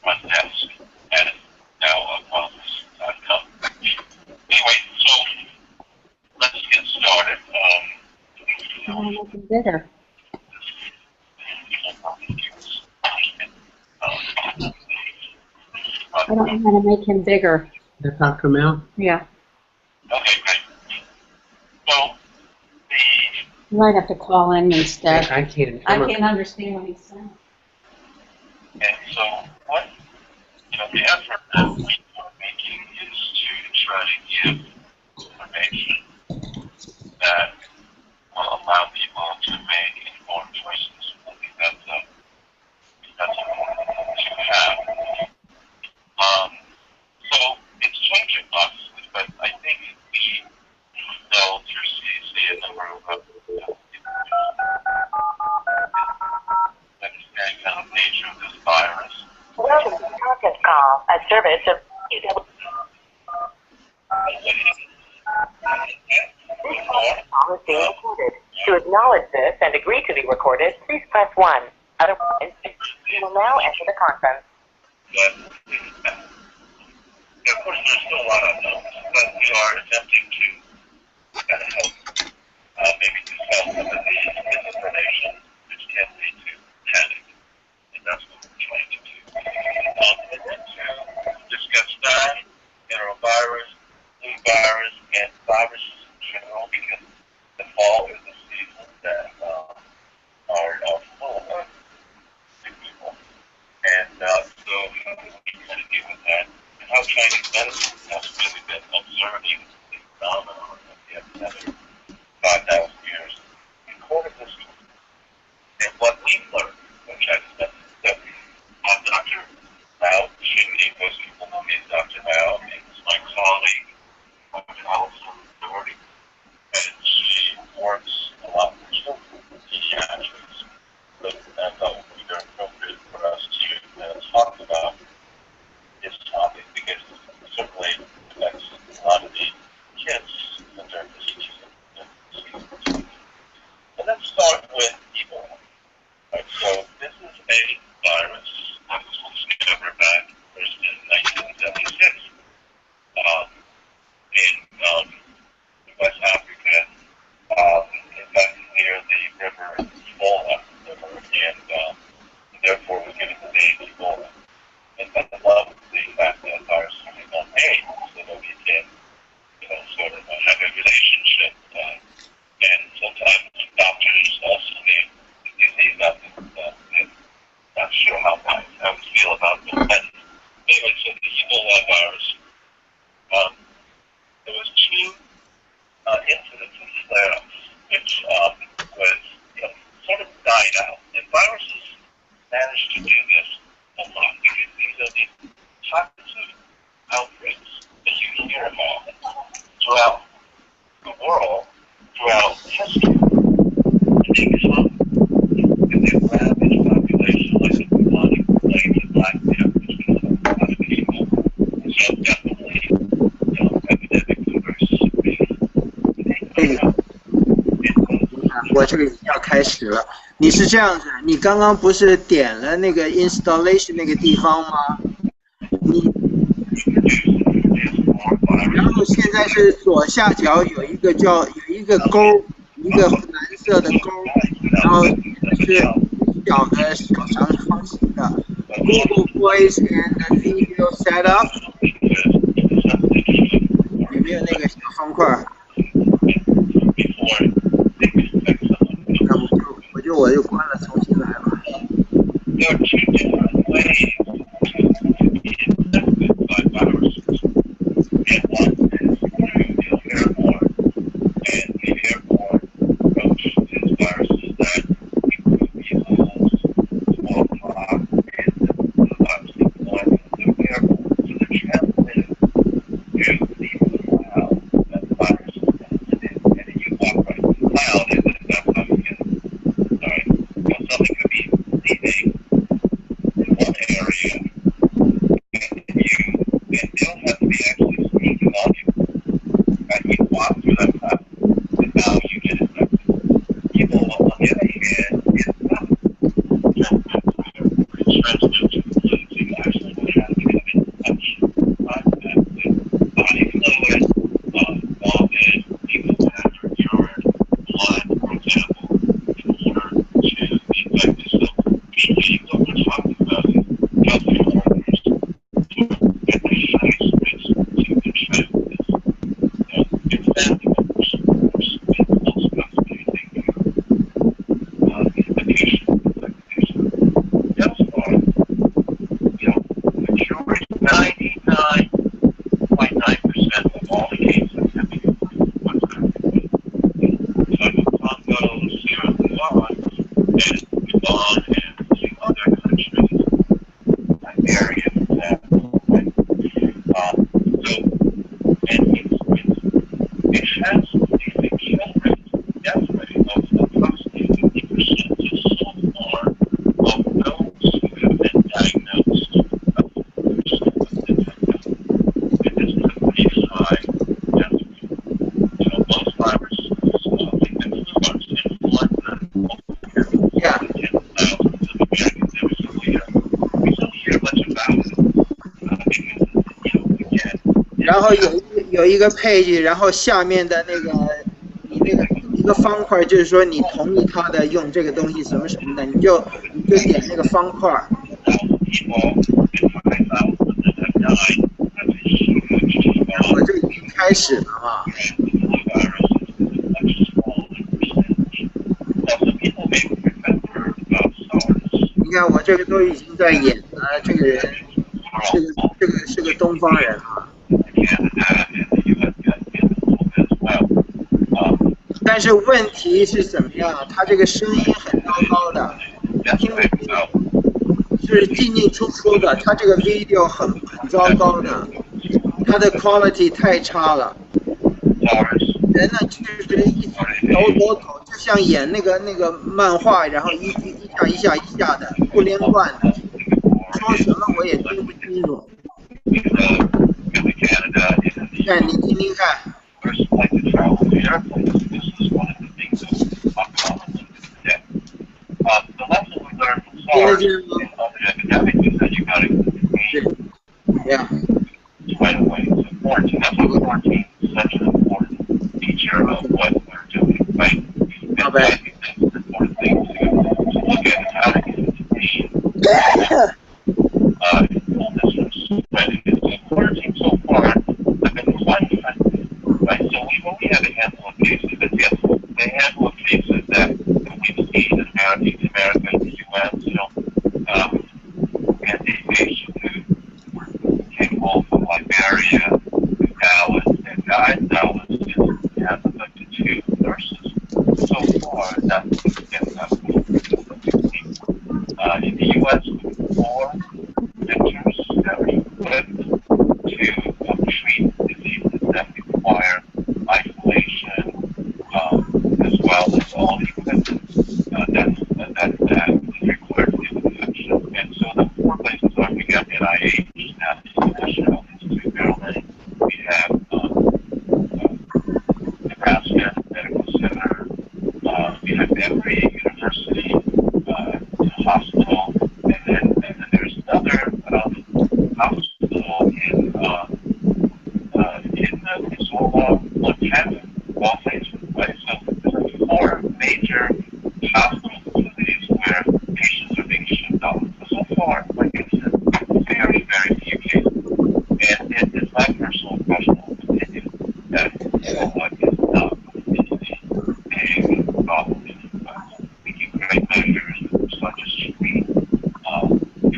front desk at nowwellness.com. Anyway, so let's get started. I want to make them bigger. I don't know how to make him bigger. Dr. Mel? Yeah. Okay, great. So, You might have to call in instead. I can't. I can't understand what he's saying. and so what, the effort that we are making is to try to give information that will allow people to make informed choices. I think that's important to have. So it's changing obviously, but I think we know through CDC a number of understanding kind of nature of this virus. Welcome to the conference call, a service of This call is being recorded. To acknowledge this and agree to be recorded, please press 1. Otherwise, you will now enter the conference. Of course, there's still a lot of unknowns, but we are attempting to kind of help, maybe dispel some of the misinformation, which can lead to panic, and that's what we're trying to do. And then to discuss that, enterovirus, flu virus, and viruses in general, because the fall is a season that are full of sick people. And so how do we kind of deal with that? And how Chinese medicine has really been observing the phenomenon of the epidemic 5,000 years recorded history. And what we've learned from Chinese medicine is that Dr. Mao Xingyi, most people know me as Dr. Mao, is my colleague, Dr. Allison Doherty, and she works a lot with children, pediatrics. So I thought it would be very appropriate for us to talk about this topic because it certainly affects a lot of the kids in their diseases and diseases. And let's start with Ebola. Right, so this is a virus that was discovered back first in 1976 in West Africa, in fact near the river Ebola river, and therefore was given the name Ebola. And I love the fact that virus is not named so that we can, sort of have a relationship. And sometimes doctors also name the disease after they're not sure how we feel about it. But anyway, so the Ebola virus, there was 2 incidents of flare-ups, which was, sort of died out. And viruses manage to do this a lot because these are these pockets of outbreaks that you hear about throughout the world, throughout history. And they come and they ravage population like the bubonic plague and Black Death, which was a lot of people. So definitely, epidemic versus severe. 我这个要开始了。你是这样子，你刚刚不是点了那个 installation 那个地方吗？然后现在是左下角有一个勾，一个蓝色的勾，然后是小的小长方形的 Google Voice and Video Setup， 有没有那个小方块？我就关了，重新来吧。There are 2 different ways to be infected by viruses. And one is through the airborne. And the airborne approach is viruses that include measles, smallpox, and the virus influenza. They're airborne, so they're transmitted through the cloud that the virus is transmitted in. And then you walk right through the cloud, and then that's how you get it. Alright, so something could be leaving in one area 然后有一个 page，然后下面的那个你那个一个方块，就是说你同意他的用这个东西什么什么的，你就点那个方块。我这已经开始了嘛。你看我这个都已经在演了，这个人是个东方人啊。但是问题是怎么样？他这个声音很糟糕的，听不是进进出出的，他这个 video 很糟糕的，他的 quality 太差了。人呢就是一抖，就像演那个漫画，然后一下的不连贯的，说什么我也听不清楚。看你听听看。听得见吗？Yeah. Right away. So quarantine. That's what quarantine is such an important feature of what we're doing, right? And I think that's an important thing to look at how to get into the illness from spreading. So quarantine so far have been quite effective, right? So we've only had a handful of cases, but yes, a handful of cases that we've seen in America, in the U.S., and the patient who came home from Liberia, Dallas, and died in Dallas, and has affected 2 nurses. So far, that's in the U.S., 4 centers that are equipped to treat diseases that require isolation, as well as all the equipment that is required to deal with infection. And so the 4 places are, we got NIH, National Institute of Maryland, we have Nebraska Medical Center, we have Emory University Hospital, and then there's another hospital in Ebola, Montana, right? So there's 4 major hospital facilities where patients are being shipped off. So far, like I said, very, very few cases. And it is my personal professional opinion that Ebola is not going to be a problem in the U.S. Making great measures such as screen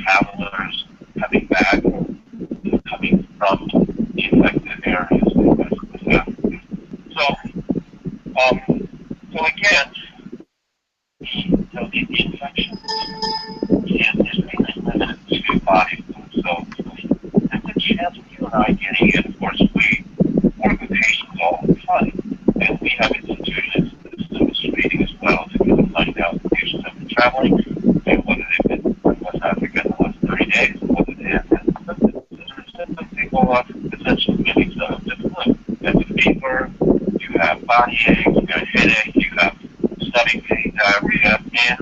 travelers coming back, coming from the infected areas in West Africa. So again, the infection is really limited to body fluid. So there's a chance of you and I getting it. Of course, we work with patients all the time, and we have institutions that's screening as well to find out if patients have been traveling and whether they've been in West Africa in the last 30 days, and whether they have had symptoms. They go off essentially many of the flu. You have fever, you have body aches, you have headache, you have stomach pain, diarrhea, and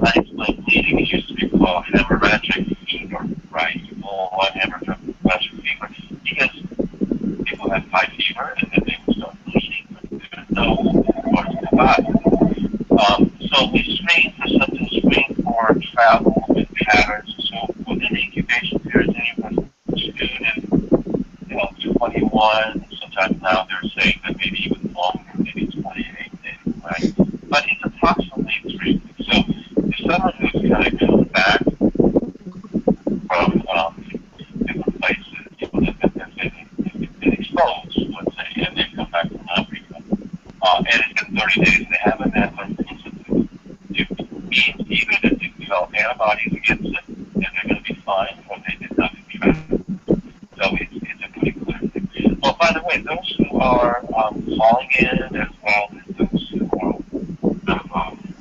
unexplained bleeding. It used to be called hemorrhagic fever, right? You pull one hemorrhagic fever because people have high fever and then they will start bleeding, but there's no part of the body. So we screen for symptoms, screen for travel and patterns. So within the incubation period, anywhere from 2 to 21. Sometimes now they're saying that maybe even longer, maybe 28 days, right? But it's approximately 3 weeks. So if someone who's kind of come back from different places, that they've been exposed, let's say, and they come back from Africa, and it's been 30 days, they haven't had symptoms, it means either that they develop antibodies against it, and they're going to be fine, or they did not contract it. So it's a pretty clear thing. Well, by the way, those who are calling in, as well as those who are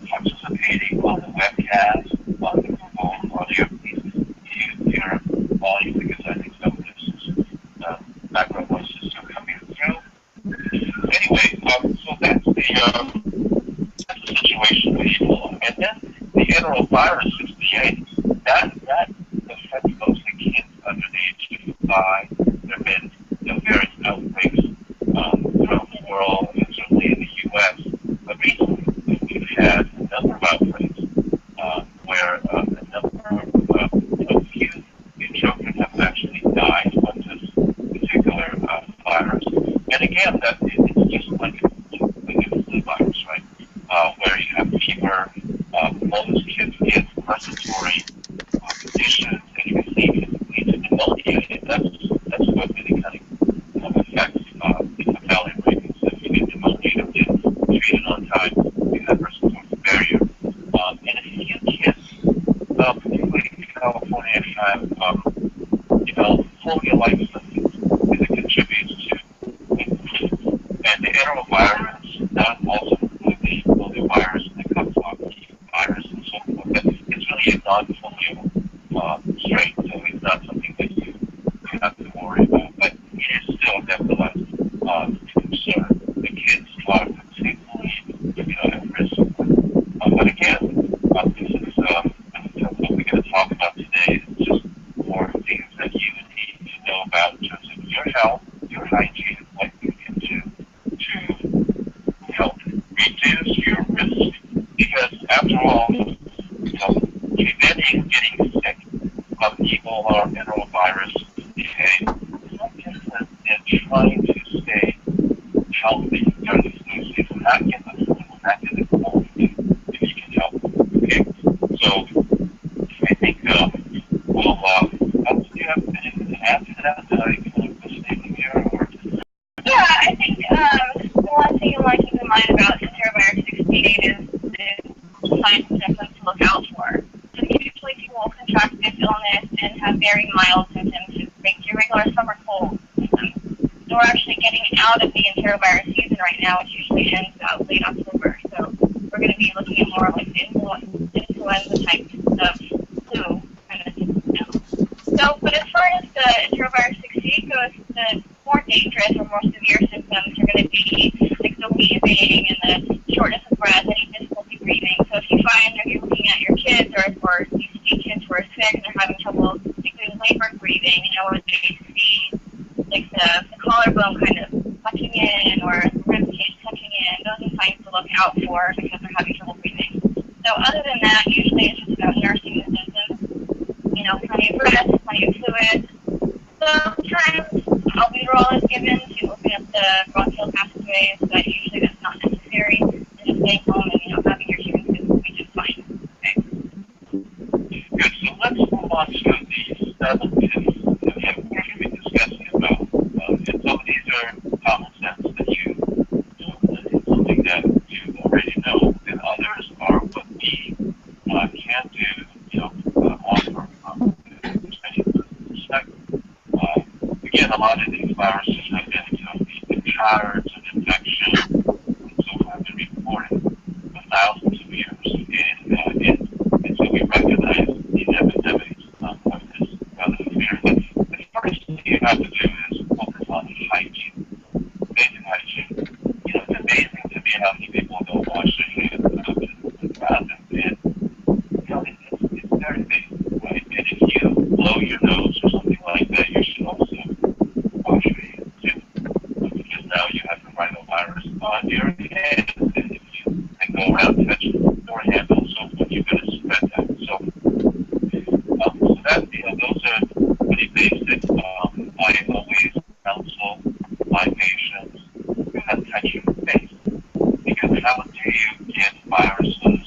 participating on the webcast, on the Google audio, please use your volume, because I think some of this background noise is still coming through. Anyway, so that's the situation with Ebola. And then the Enterovirus D-68, that affects mostly kids under the age of 5. There have been And again, that it's just like a flu virus, right? Where you have fever, most kids get respiratory conditions, and you can lead to pneumonia, and that's what really kind of affects the fatality rate. So if you get pneumonia, you don't get treated on time, you have respiratory failure. And a few kids, particularly in California, have developed phobia-like symptoms that contributes to and the enterovirus, that also includes the virus and the coccidiosis virus and so forth. But it's really a non-fungal strain, so it's not something that you have to worry about. But it is still nevertheless a concern. The kids are particularly at risk. But again, this is what we're going to talk about today. Is just more things that you need to know about in terms of your health, your hygiene, what you can do to help reduce your risk. Because after all, preventing getting sick of Ebola or enterovirus is no different than trying to stay healthy during the flu season, not get the flu, not get the cold, if you can help. Okay, so I think we'll. Do you have anything to add to that? You want to listening here, or? Yeah, I think the one thing you want to keep in mind about Enterovirus D-68 is signs and symptoms to look out for. So usually people will contract this illness and have very mild symptoms, just like your regular summer cold symptoms. So we're actually getting out of the enterovirus season right now, which usually ends about late October. So we're going to be looking at more like influenza types of flu kind of symptoms now. So, but as far as the Enterovirus D-68 goes, the more dangerous or more severe symptoms are going to be like the wheezing and the shortness of breath, any difficulty breathing. So if you find that you're looking at your kids or you see kids who are sick and they're having trouble doing labored breathing, or they see like the collarbone kind of tucking in or the rib cage tucking in, those are signs to look out for because they're having trouble breathing. So other than that, usually it's just about nursing the symptoms. Plenty of rest, plenty of fluid. Sometimes albuterol is given to open up the bronchial passageways, but usually that's not necessary. And just staying home and having your human foods will be just fine. Okay. Good. So let's move on to the 7 tips that we're going to be discussing about. And some of these are common sense that it's something that you already know, and others are what we can do. Offer from the perspective. Again, a lot of these viruses have been patterns of infection, and so have been reported for thousands of years, and so we recognize these epidemics of this rather severely. The first thing you have to do is focus on hygiene, basic hygiene. It's amazing to me how many people don't wash their hands rather than it's very basic, right? And if you blow your nose or something like that, you should also wash your hands too, because now you have the rhinovirus on your hands, and if you can go around touching door handles, so forth, you're going to spread that. So that those are pretty basic. I always counsel my patients to touch your face, because how do you get viruses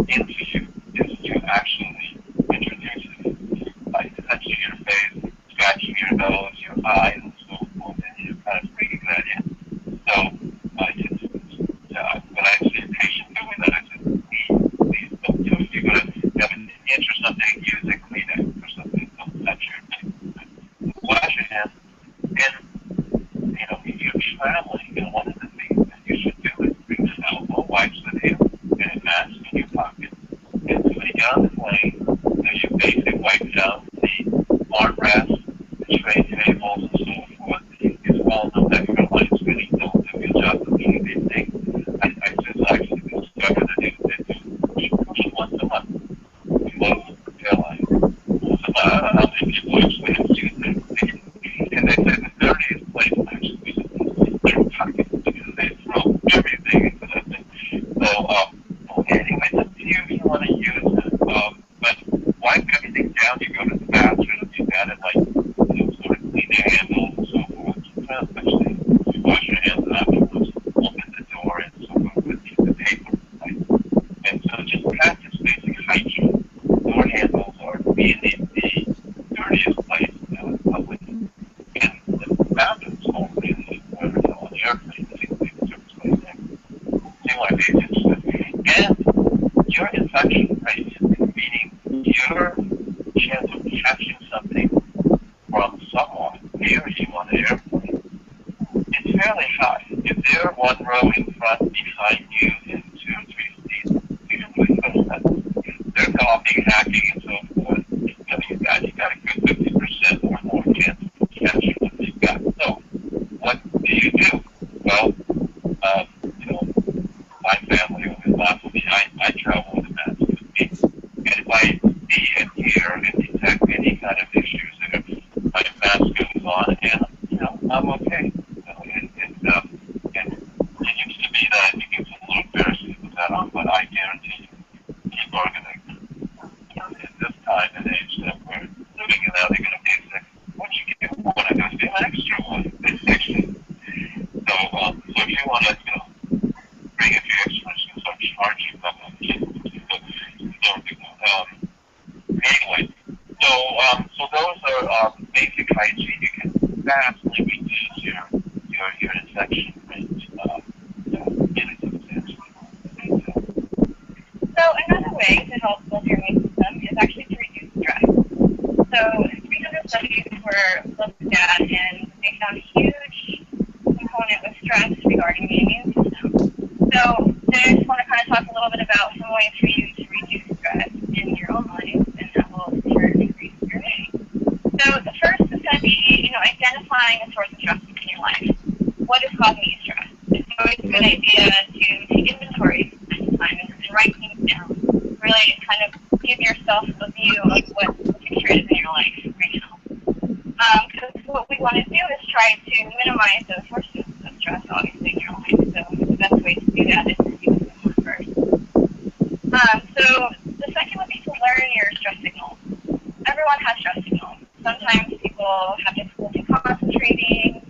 into you? Is to actually introduce it by touching your face, scratching your nose, your eyes, and so forth, and you're kind of bringing that in. So when I see a patient doing that, I said, please don't, if you're going to have an itch or something, use a Kleenex or something. Don't touch your face. Wash your hands. And, if you're traveling, one of the things that you should do is bring the elbow wipes with you and a mask in your pocket. And when you get on the plane, you basically wipe down the armrest, the tray tables, and so forth. It's well known that airlines really don't do a good job of doing these things. I just actually discovered that they do once a month. Most airlines. Once a month. I don't know how many people actually have used it. And they say the dirtiest place to actually use it is their pockets, because they throw everything into that thing. So, anyway, it's up to you if you want to use it. But wipe everything down. You go to the bathroom, you got it sort of clean the handles and so forth. Especially if you wash your you're one row in front, behind you, and 2 or 3 seats, usually they're coughing, hacking, and so forth. You got a good 50% or more chance of catching what they've got. So, what do you do? Well, my family always laughs at me. I travel with a mask with me. And if I see and hear and detect any kind of issues there, my mask goes on, and I'm okay. And it used to be that it gets a little embarrassing with that on, but I guarantee you, people are going to, at this time and age that we're living in now, they're going to be sick. Once you get one, I'm going to get an extra one. So if you want to, bring a few extras and start charging them on kids. Anyway, so those are basic hygiene. You can vastly reduce your infection rate really substantially. So another way to help build your immune system is actually to reduce stress. So 300 studies were looked at, and they found a huge component with stress regarding the immune system. So I just want to kind of talk a little bit about some ways for you to reduce stress in your own life, and that will increase your immunity. So the first is going to be, identifying a source of stress in your life. What is causing you stress? It's always a good idea to take inventory at the time and write things down. Really kind of give yourself a view of what the picture is in your life right now. Because what we want to do is try to minimize those sources of stress, obviously, in your life. So the best way to do that is to do someone first. So the second would be to learn your stress signals. Everyone has stress signals. Sometimes people have difficulty concentrating,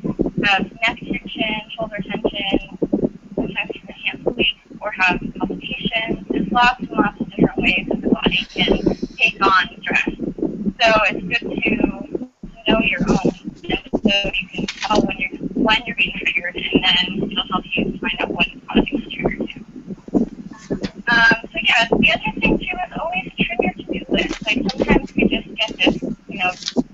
have neck tension, shoulder tension. Sometimes people can't sleep or have palpitations. There's lots and lots of different ways that the body can take on stress. So it's good to know your own, so you can tell when you're being triggered, and then it'll help you find out what is causing the trigger too. So yeah, the other thing too is always trim your to-do list. Like sometimes we just get this,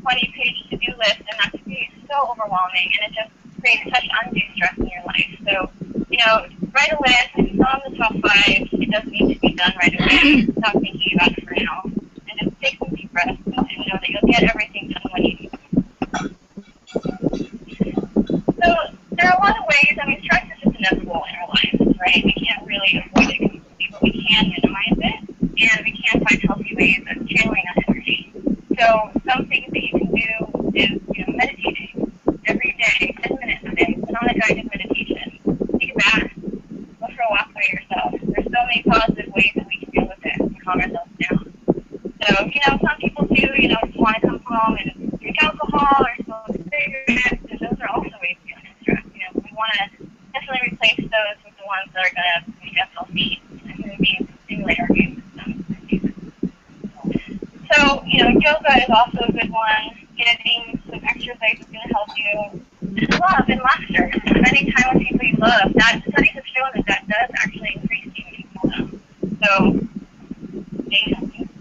20-page to-do list, and that can be so overwhelming, and it just creates such undue stress in your life. So, write a list. If it's on the top 5, it doesn't need to be done right away. Stop thinking about it for now, and just take some deep breaths and know that you'll get everything done when you need to. So there are a lot of ways. Stress is just inevitable in our lives, right? We can't really avoid it completely, but we can minimize it, and we can find healthy ways of channeling that energy. So some things that you can do is, meditating every day, 10 minutes a day. Put on a guided meditation. Take a bath. Go for a walk by yourself. There's so many positive ways that we can deal with it and calm ourselves down. So, some people do, just want to come home and drink alcohol or smoke cigarettes, and those are also ways to get stress. We want to definitely replace those with the ones that are going to make us healthy and going to stimulate our immune system. So, yoga is also a good one. Getting some exercise is going to help you. And love and laughter. Spending time with people you love. Studies have shown that does actually increase the immune system. So,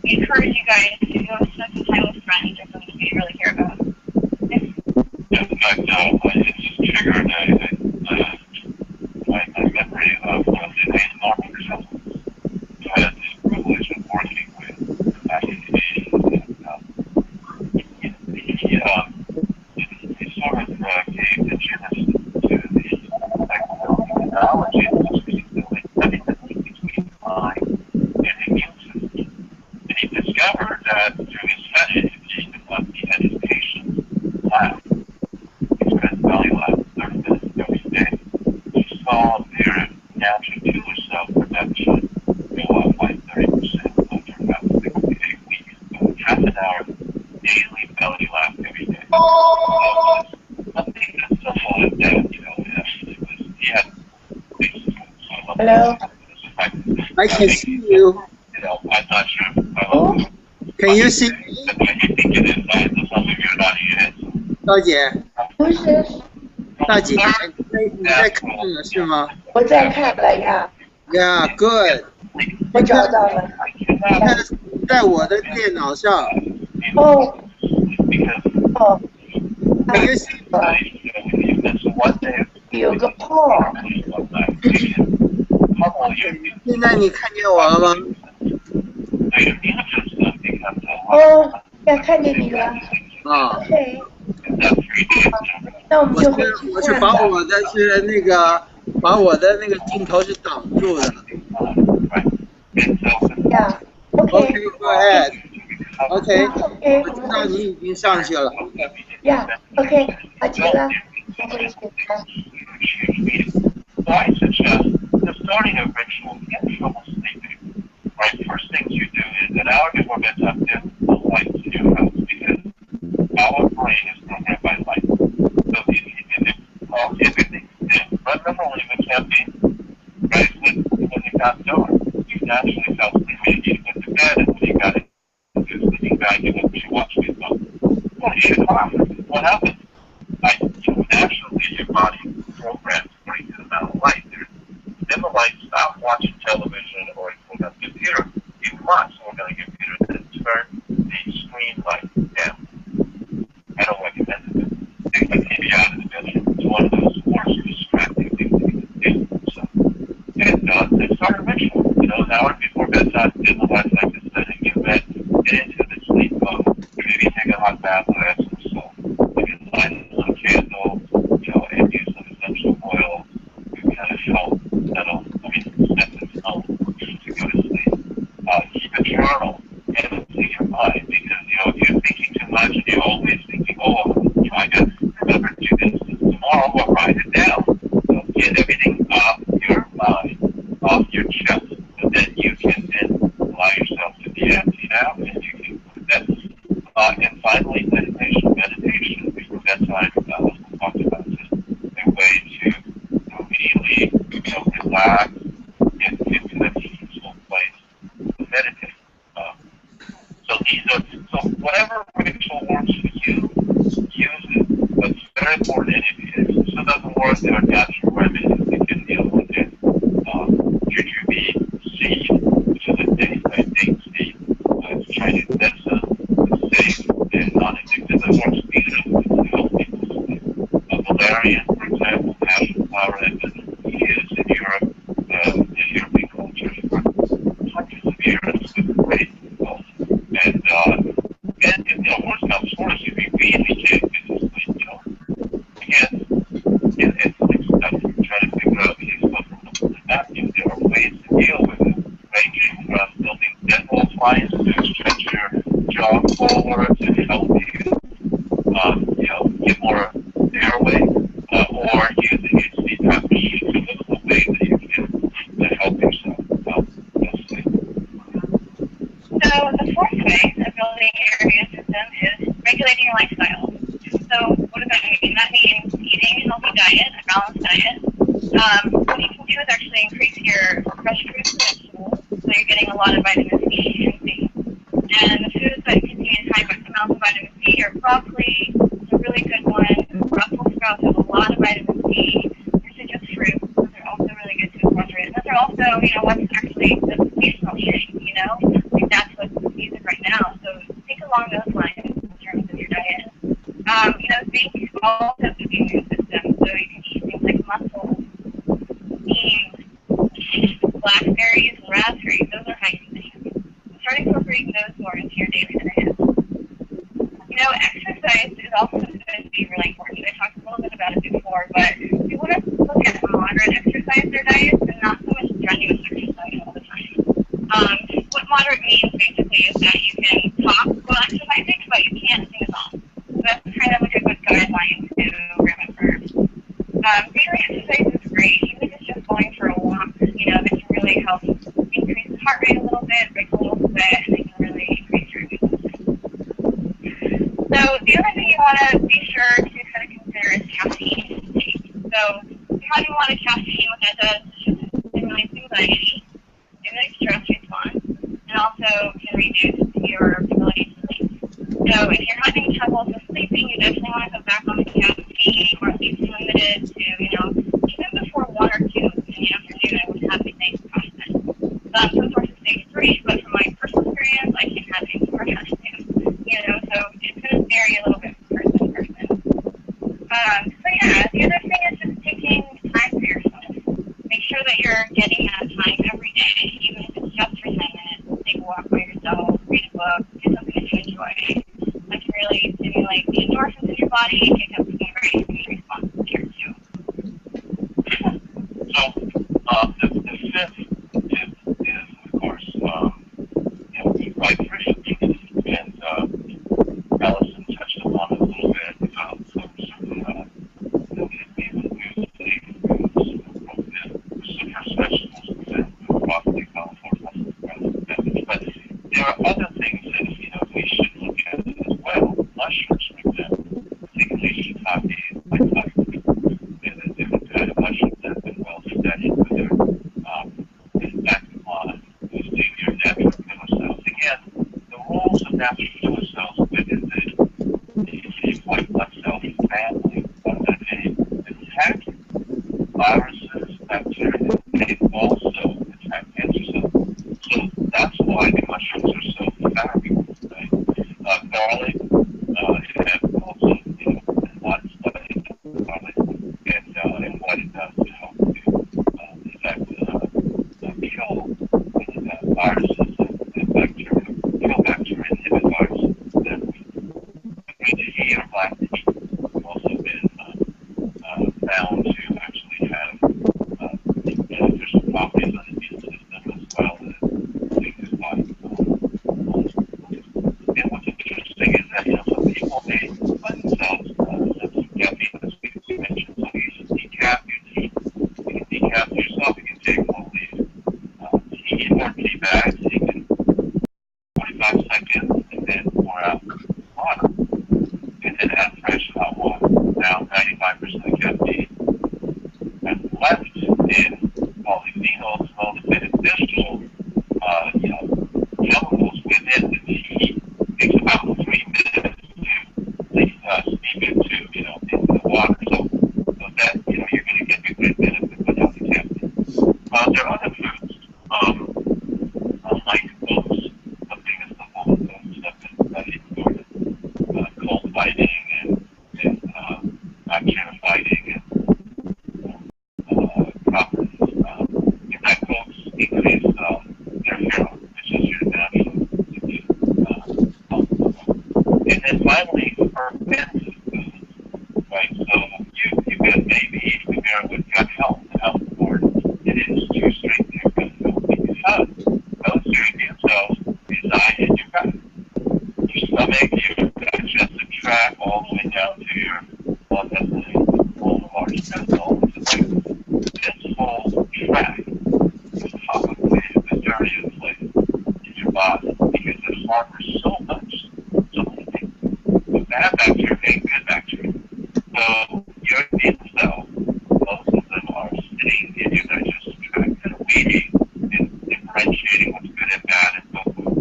we encourage you guys to go spend some time with friends or something you really care about. In fact, it just triggered my memory of one of the Enterovirus D-68 who had the privilege of working with back in the 80s. And he sort of gave the genesis to the technology which is the link between the mind and the immune system. And he discovered that through his studies, he had his patients laugh. He spent belly laugh 30 minutes every day. He saw their natural tumor cell production go up by 30% after about 6 to 8 weeks. So half an hour daily belly laugh every day. So something as simple as that, he had Hello. I can see you. I'm not sure. Can you see me? 大姐，大姐，你在看了是吗？我在看了呀。Yeah, good. 我找到了。在我的电脑上。哦。Can you see? 有个泡。现在你看见我了吗？哦，要看见你了。啊。OK。那我们就回去我是看吧。把我的是那个，把我的那个镜头是挡住的。Yeah. OK, go ahead. OK. OK，我知道你已经上去了。Yeah. OK， 好极了。回去看。So I suggest that starting a ritual, get in trouble sleeping. Right, first things you do is an hour before bedtime, dim the lights in your house because our brain is programmed by light. So if everything's dim, remember when you went camping, right? When it got dark, you naturally fell asleep. You went to bed, and when you got into the sleeping bag, you went to watch your phone. Holy shit! What happened? Naturally, your body programs according to the amount of light. Dim the light, stop watching television or on the computer. You must work on a computer then turn the screen light down. I don't recommend it. Take the TV out of the bedroom. It's one of those worst distracting things that you can do. So, and start a ritual. An hour before bedtime, dim the lights like this, then you get bed, get into the sleep mode. Maybe take a hot bath or add some salt. Maybe light a little candle, and use some essential oil to kind of help settle, set the tone to go to sleep. Keep a journal and empty your mind because, if you're thinking too much and you're always thinking, I got to remember to do this tomorrow, or write it down. So get everything off your mind, off your chest, so then you can then allow yourself to be emptied out and you can go to bed. And finally, meditation before bedtime, we talked about just a way to immediately, relax, get into a peaceful place to meditate. So whatever ritual works for you, use it. But it's very important. If it still doesn't work, there are natural remedies that can deal with it. Jujube seed, which is a date seed. It's Chinese medicine. It's safe and non-addictive. It works beautifully to help people sleep. Valerian, for example, passion flower has been used in Europe, in European culture for hundreds of years with great results. And worst comes to worst, if you really can't get to sleep, again, it's like stuff you try to figure out from the napkin. There are ways to deal with it, ranging from building dental lines to stretch your jaw forward to help you, get more airway, or using a CPAP machine. So those are the ways that you can to help yourself sleep. So the fourth way of building your immune system is regulating your lifestyle. So what does that mean? That means eating a healthy diet, a balanced diet. What you can do is actually increase your fresh fruits and vegetables, so you're getting a lot of vitamin C and Z. And the foods that contain high amounts of vitamin C are broccoli, it's a really good one. Brussels sprouts have a lot of vitamin C. Deciduous fruits, those are also really good to incorporate. Those are also, what's actually the seasonal shade, like that's what's needed right now. So think along those lines in terms of your diet. Zinc also has the immune system, so you can eat things like mussels, beans, blackberries, and raspberries. Those are high in zinc. Start incorporating those more into your daily diet. Exercise is also going to be really important. I talked a little bit about it before, but we want to look at moderate exercise or diets and not so much strenuous exercise all the time. What moderate means basically is that you can talk while exercising, but you can't sing a song. So that's kind of like a good guideline to remember. Daily exercise is great, even if it's just going for a walk. That can really help increase the heart rate a little bit, break a little sweat, and it can really increase your immune system. So the other thing you want to be sure to kind of consider is caffeine intake. So having a lot of caffeine, what that does is just stimulates anxiety, stimulates stress response, and also can reduce your ability to sleep. So if you're having trouble with sleeping, you definitely want to go back on the caffeine, or at least limit it to, even before 1 or 2 in the afternoon, I would have a nice content. Some sources say 3, but from my personal experience, I can have it more than 2. So it's going to vary a little bit from person to person. The other thing is just taking time for yourself. Make sure getting that time every day, even if it's just for 10 minutes, take a walk by yourself, read a book, do something that you enjoy. That can really stimulate the endorphins in your body and kick up some great immune responses here too. So the fifth tip is, of course, eat right frequently, and Allison touched upon it a little bit about some broccoli, cauliflower, but there are other things that we should look at as well. Mushrooms, for example, particularly shiitake, and different kind of mushrooms that have been well studied for their effect on boosting your natural killer cells. Again, the roles of natural killer cells within the white blood cell family of that attack viruses, bacteria, they also attack cancer cells. So that's why the mushrooms are so fabulous, right? Garlic, it has also, a lot of studies on garlic and what it does to help to affect, kill viruses and bacteria, kill bacteria, inhibit viruses. Green tea or black tea have also been found to actually have beneficial properties on the immune system as well as things like and what's interesting is that some people may find themselves some caffeine, as we mentioned. So you should decaf your tea. You can decaf yourself. You can take all these tea or tea bags. You can 45 seconds and then pour out water. And then add fresh hot water. Now 95% caffeine. And left in polyphenols, all the beneficial chemicals within the tea. Takes about 3 minutes to steep into the water. So that you're going to get a great benefit without the caffeine. There are other foods like oats. Something as simple as oats have been studied for cold fighting and bacteria fighting and properties. In fact, oats increase interferon, which is your natural immune and then finally, fermented foods, right? So you could maybe eat the beer with gut health board. It is to strengthen your gut health because those immune cells reside in your gut. Your stomach, your digestive tract, all the way down to your blood vessels, all the large vessels. This whole tract is probably the dirtiest place in your body because it harbors so much, so many things. Bad bacteria and good bacteria. So your immune cells, most of them are sitting in your digestive tract and waiting and differentiating what's good and bad and so forth.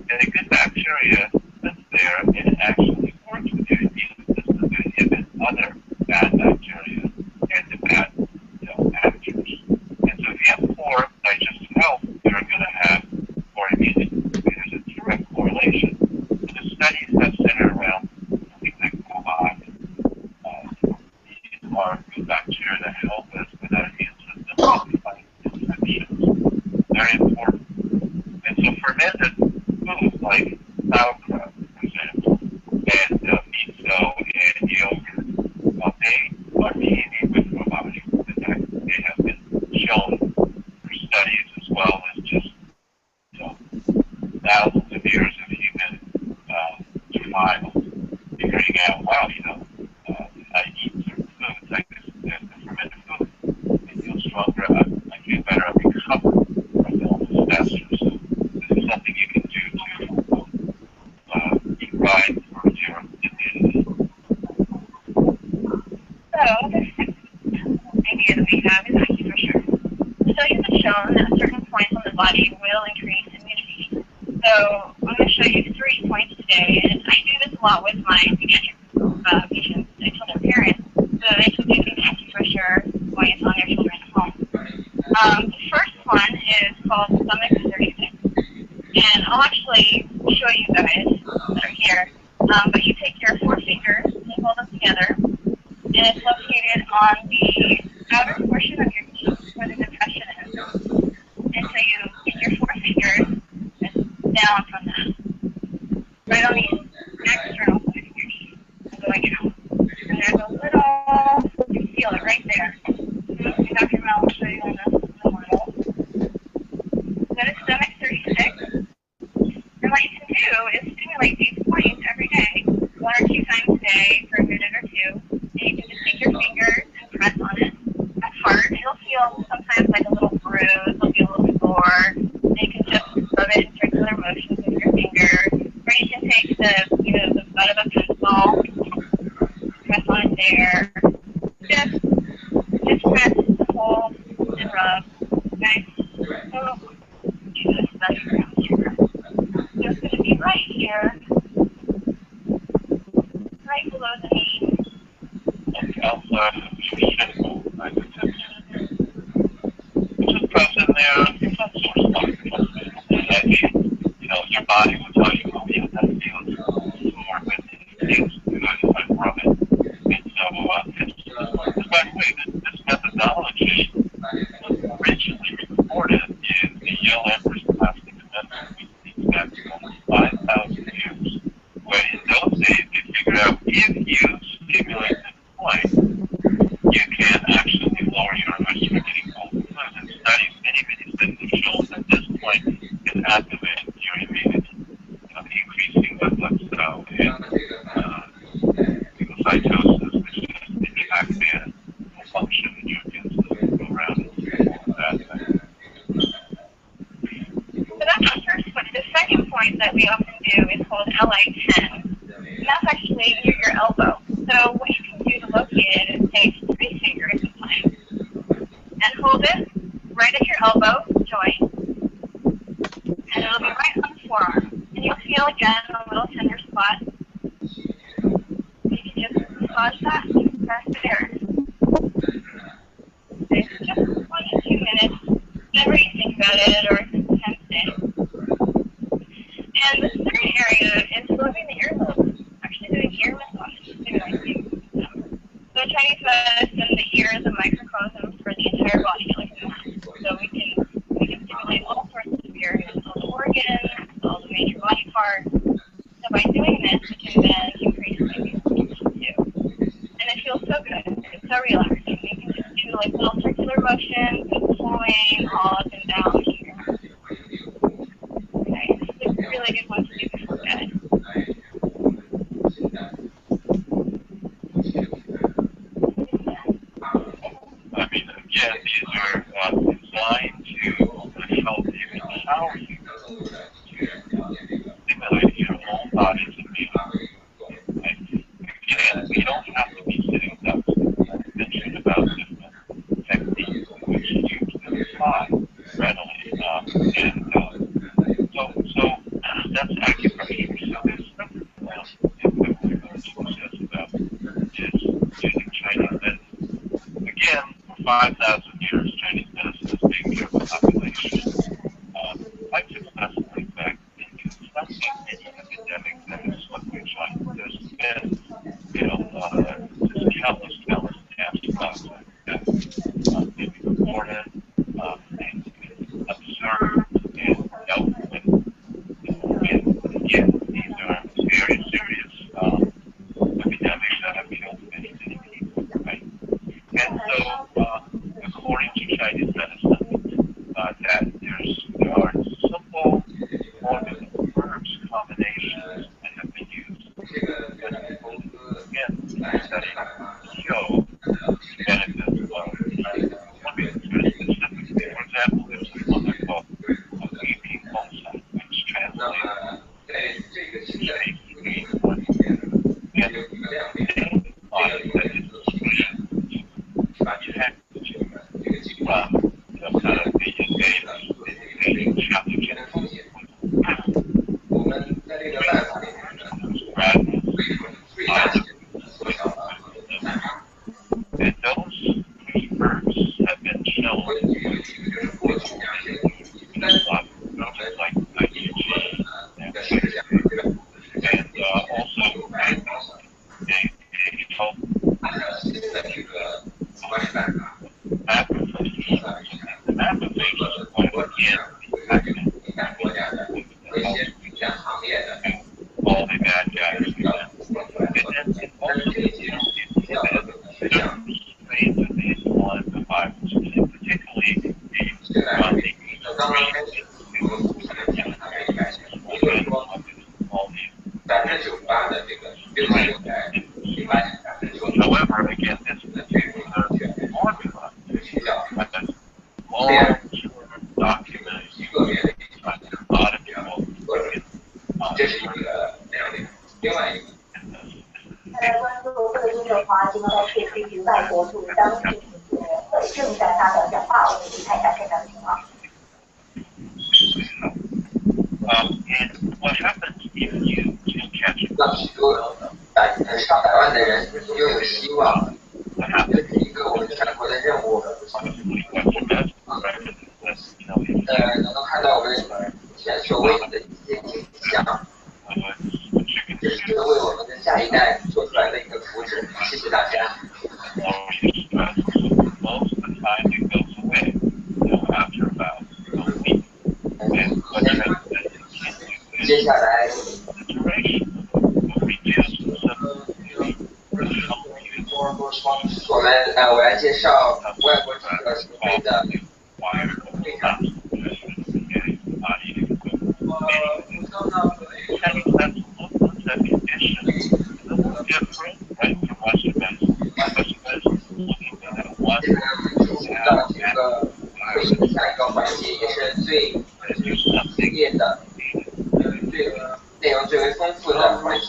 And the good bacteria that's there, it actually works with your immune system to inhibit other bad bacteria and the bad actors. And so if you have poor digestive health, you're going to have poor immunity. There's a direct correlation. So the studies have centered around things like Ebola. These are good bacteria that help us with our immune system fight infections. Very important. And so fermented foods like sauerkraut, for example, and miso and yogurt, they are teeming with probiotics. In fact, they have been shown through studies as well as just thousands of years of human trials, figuring out, wow, I eat certain foods like this, the fermented food, I feel stronger, I feel better, I recover from illness faster. So this is something you can do to eat right for your immunity. So, the sixth idea that we have is acupressure. Studies have shown that certain points on the body will increase immunity. So, I'm going to show you 3 points today, and I do this a lot with my pediatric patients. I tell their parents so they can do acupressure while it's on their children at home. The first one is called stomach 36. And I'll actually show you guys that are here. But you take your 4 fingers and hold them together. And it's located on the outer portion of your cheek where the depression is. right there. Dr. Mel will show you on the model. Go to stomach 36. And what you can do is stimulate these points every day, 1 or 2 times a day for a minute or 2. And you can just take your fingers and press on it. That's hard. You'll feel sometimes like a little bruise, it'll be a little sore. And you can just rub it in circular motions with your finger. Or you can take the butt of a pencil, press on it there. Just press, hold, and rub. Okay? So do this study around here. So it's going to be right here, right below the knee. Like outside of your shell, I would say. Just press in there, some sort of spot. Your body will tell you, oh yeah, that feels sore, but it feels good if I rub it. And so, by the way, this methodology was originally recorded in the Yale Amherst Plastic Medicine Weekly back almost 5,000 years, where in those days they figured out if you stimulate this point, you can actually lower your risk for getting cold and flu. And many studies have shown that this point can activate your immunity, increasing the blood cell and phagocytosis, which is the active function in your immune system go around and that thing. So that's the first point. The second point that we often do is called LI10. And that's actually near your elbow. So what you can do to locate it is take 3 fingers of mine and hold it right at your elbow joint. And it'll be right on the forearm. And you'll feel again a little tender spot. You can just massage that right there. Okay, so just 1 to 2 minutes, whenever you think about it or if it's tense day. And the third area is rubbing the earlobes, actually doing ear massage, stimulating them. So Chinese medicine, the ear is a microcosm for the entire body, like that. So we can stimulate all sorts of areas, all the organs, all the major body parts. So by doing this, we can then increase the immune system too. And it feels so good. It's so relaxing. You can just do like little circular motions and pulling all up and down here. Okay, this is a really good one to do before bed. I mean, again, these are designed to help you empower you to stimulate your whole body's immunity. Right? Again, we don't have to be sitting ducks. I mentioned about different techniques which you can apply readily. So that's acupressure. So there's something else that we're going to discuss about is using Chinese medicine. Again, for 5,000 years, Chinese medicine has taken care of the population quite successfully. In fact, it's not any epidemic that has swept through China. There's been, just countless deaths that they've been reported, and observed, and dealt with. And again, these are very serious epidemics that have killed many people, right? And so, according to Chinese medicine, that there are simple organ herbs combinations that have been used. But again, studies show benefits of very specifically. For example, there's one that's called weeping bonsai, which translates to shade green one. And the name on it that is a solution to protect from kind of the invading pathogens. And those three herbs have been shown like IgG and also they help macrophages. The macrophages point again all the bad guys. And then it also inhibited certain strains of the 大家关注这个英德华今天在退出局外国驻当地会正在发表讲话，我们去看一下现在的情况。And what happens if you just catch it? 让许多上百万的人拥有希望，这是一个我们全国的任务。能够看到我们前所未有的一些景象，这是为我们的下一代做出来的一个福祉。谢谢大家。接下来，我来介绍外国记者协会的会长。到这个会议的下一个环节，也是最激烈的、内容最为丰富的环节。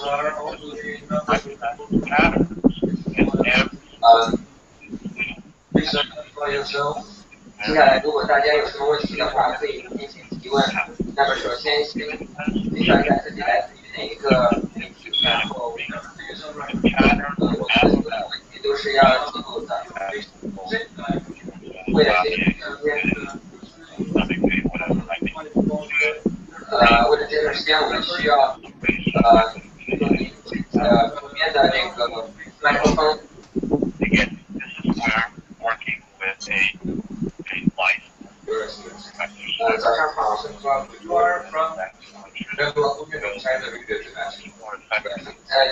接下来，如果大家有什么问题的话，可以进行提问。那么，首先先介绍一下自己来自于哪一个媒体，然后我所有的问题都是要记录的。为了节省时间，为了节省时间，我们需要旁边的那个麦克风。早上好，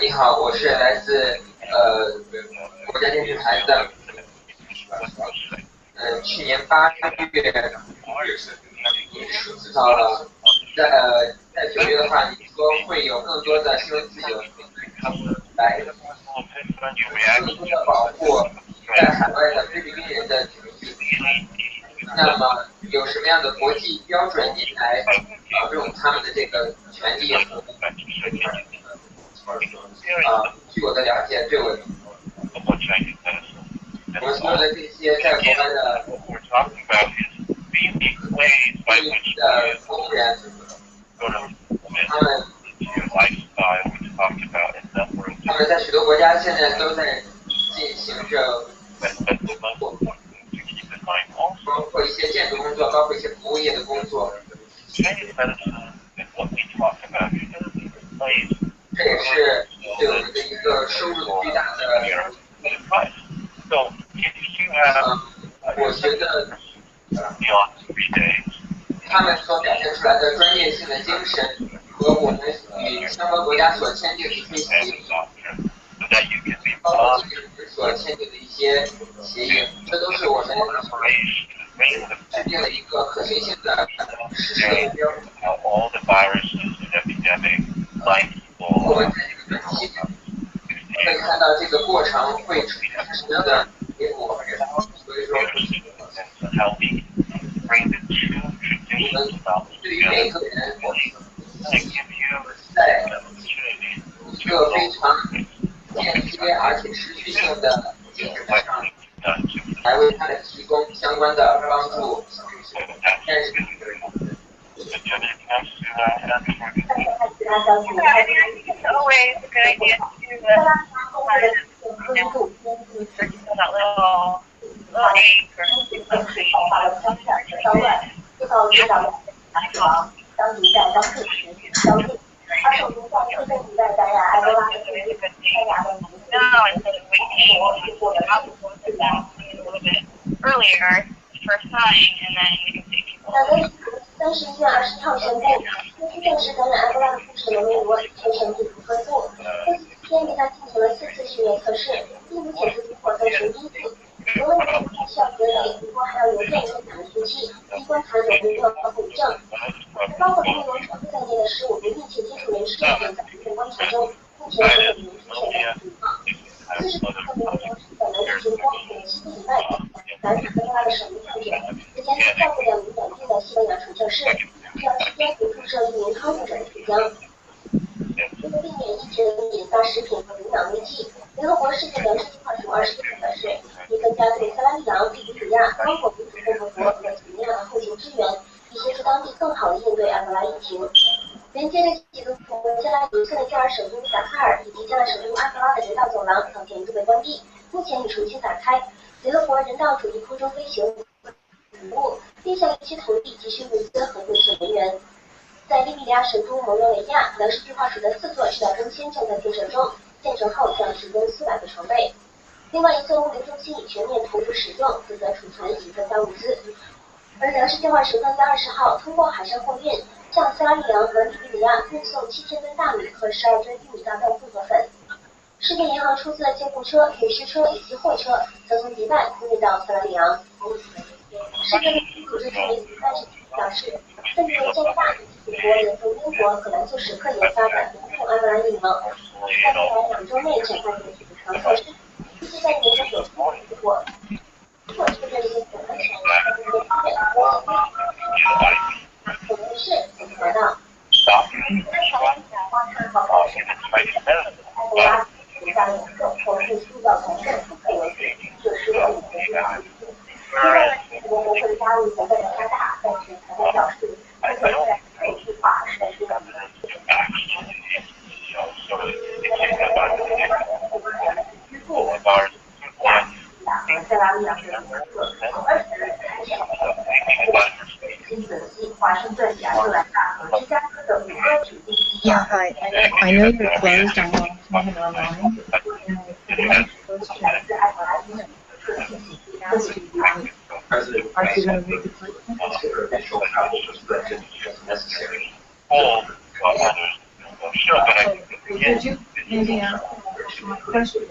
你好，我是来自国家电视台的，去年8月到了，在9月的话，你说会有更多的新闻自由来，更多的保护在海外的菲律宾人的权益。那么有什么样的国际标准您来保证他们的这个权利？据我的了解，对我们所有的这些在国外的工人，他们在许多国家现在都在进行着包括一些建筑工作，包括一些服务业的工作。这也是对我们的一个收入巨大的。我觉得他们所表现出来的专业性的精神和我们与相关国家所签订的一些协议，包括所签订的一些协议，这都是我们制定了一个可行性的实施的目标。我们在这个短期可以看到这个过程会出现什么样的结果，所以说对于每个人，在一个非常间接而且持续性的精神上来为他们提供相关的帮助。但是it's always a good idea to do that little ache or earlier first time and then you can see people. 31月20号宣布，根据正式感染埃博拉的故事的美国全程地图分布，这天给他进行了4次训练测试，并不显示突破3成1次。除了每天需要隔离，不过还要邮件跟打数据，以观察有没有后遗症。包括中国重复在内的15名密切接触人士正在医院观察中，目前没有人出现情况。40多个美国人士本来已经光顾7个礼拜感染埃博拉的首名患者，之前还照顾2名本地的西班牙传教士，需要期间不注射1名康复者的体浆。为了避免一直引发食品和营养防疫剂。联合国世界粮食计划署24日表示，已增加对塞拉利昂、利比里亚、刚果民主共和国和几内亚的后勤支援，以协助当地更好地应对埃博拉疫情。连接着几个国家有限的加尔首都达喀尔以及加尔首都阿克拉的人道走廊早前都被关闭，目前已重新打开。联合国人道主义空中飞行服务并向一些投递急需物资和救援人员。在利比里亚首都蒙罗维亚，粮食计划署的4座指导中心正在建设中，建成后将提供400个床位。另外一座物流中心已全面投入使用，负责储存已分发物资。而粮食计划署刚在20号通过海上货运向塞拉利昂和利比里亚运送7000吨大米和12吨玉米大豆复合粉。世界银行出资的救护车、运尸车以及货车则从迪拜空运到塞拉利昂。世界卫生组织助理主任表示，根据加拿大以及美国联同英国和兰斯时刻研发的流动埃博拉疫苗，在未来2周内展开采取补偿措施，预计在年内有结果。如果确认性可能我们是怎么得到？埃博拉加严重或是塑造从政不可为就是我们的我们会加入成本的加大，但是才会表示目前在可计划实施的。支付亚和塞拉利昂的合作，从20日开始。新泽西、华盛顿、亚特兰大和芝加哥的5个指定机场。Yeah, hi. I know you're closed. I want to have it online. Are you going to read the necessary. Could you maybe answer my question?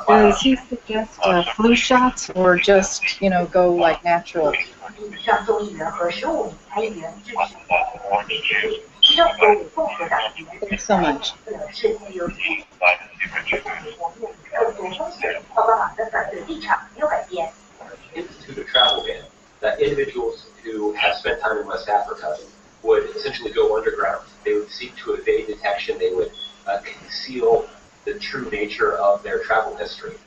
Does he suggest flu shots or just, go like natural? 上众议员和15名参议员支持，其中有共和党议员。 Thanks so much. 是具有更多风险，奥巴马的反对立场没有改变。 Institute a travel ban that individuals who have spent time in West Africa would essentially go underground. They would seek to evade detection. They would conceal the true nature of their travel history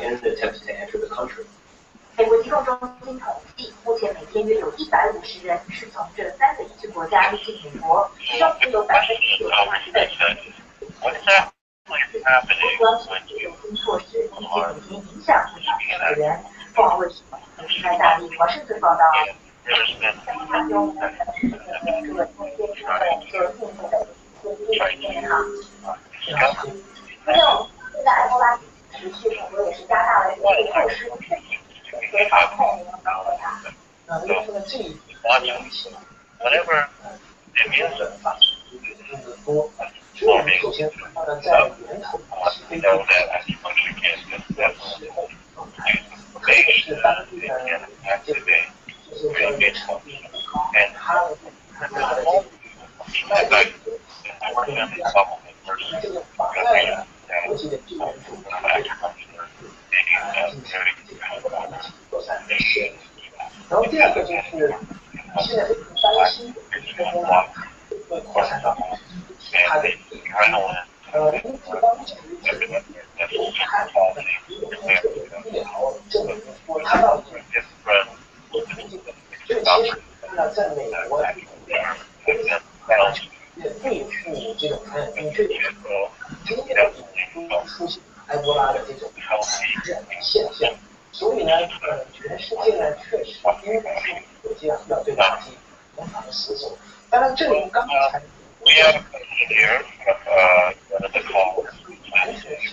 in an attempt to enter the country. 美国疾控中心统计，目前每天约有150人是从这3个疫区国家入境美国，其中只有90%的What exactly is happening when 有新措施以及每天影响不少的人。凤凰卫视时代大力华盛顿报道。 there's been 现在埃博拉持续，美国也是加大了应对措施，和防控和它。whenever the immune system is forming, we know that acupuncture can definitely use information that can activate the immune system. And in fact, we're going to be probably the first country that acupuncture being very 然后第二个就是现在担心会扩散到其他的因为地方其实看好的医疗证明说它到底所以其实在美国对付这种传染病这里真的出现埃博拉的这种传染现象。 所以呢，全世界呢确实应该是有这样要对打击疯狂的死守。当然，这里刚才 we have here the call 完全是